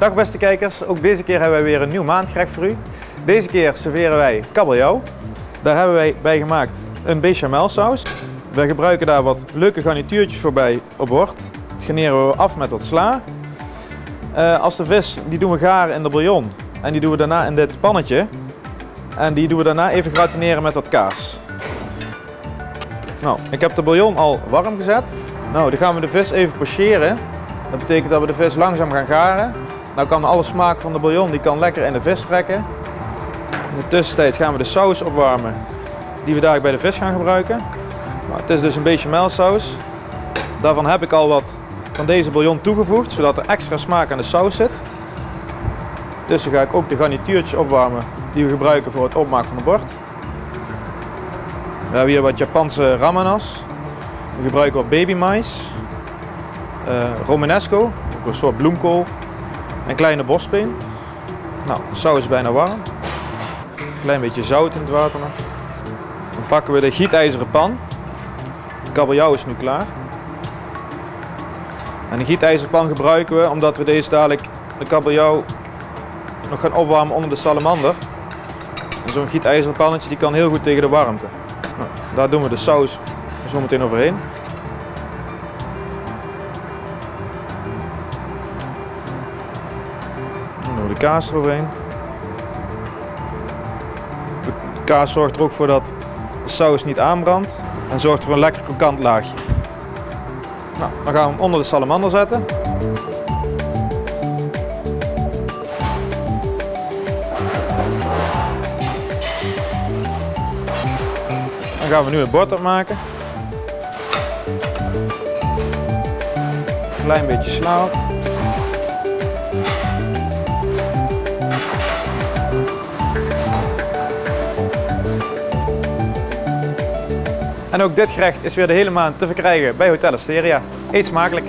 Dag beste kijkers, ook deze keer hebben wij weer een nieuw maandgerecht voor u. Deze keer serveren wij kabeljauw. Daar hebben wij bij gemaakt een bechamelsaus. We gebruiken daar wat leuke garnituurtjes voorbij op bord. Dat garneren we af met wat sla. Als de vis die doen we garen in de bouillon en die doen we daarna in dit pannetje. En die doen we daarna even gratineren met wat kaas. Nou, ik heb de bouillon al warm gezet. Nou, dan gaan we de vis even pocheren. Dat betekent dat we de vis langzaam gaan garen. Nou kan alle smaak van de bouillon die kan lekker in de vis trekken. In de tussentijd gaan we de saus opwarmen die we daar bij de vis gaan gebruiken. Nou, het is dus een bechamelsaus. Daarvan heb ik al wat van deze bouillon toegevoegd, zodat er extra smaak aan de saus zit. Tussen ga ik ook de garnituurtjes opwarmen die we gebruiken voor het opmaken van het bord. We hebben hier wat Japanse ramenas. We gebruiken wat babymais. Romanesco, ook een soort bloemkool. En kleine bosspeen. Nou, de saus is bijna warm. Een klein beetje zout in het water nog. Dan pakken we de gietijzeren pan. De kabeljauw is nu klaar. En de gietijzeren pan gebruiken we omdat we deze dadelijk de kabeljauw nog gaan opwarmen onder de salamander. Zo'n gietijzeren pannetje die kan heel goed tegen de warmte. Nou, daar doen we de saus zo meteen overheen. Dan doen we de kaas eroverheen. De kaas zorgt er ook voor dat de saus niet aanbrandt en zorgt voor een lekker krokant laagje. Nou, dan gaan we hem onder de salamander zetten. Dan gaan we nu het bord opmaken. Een klein beetje sla op. En ook dit gerecht is weer de hele maand te verkrijgen bij Hotel Asteria. Eet smakelijk!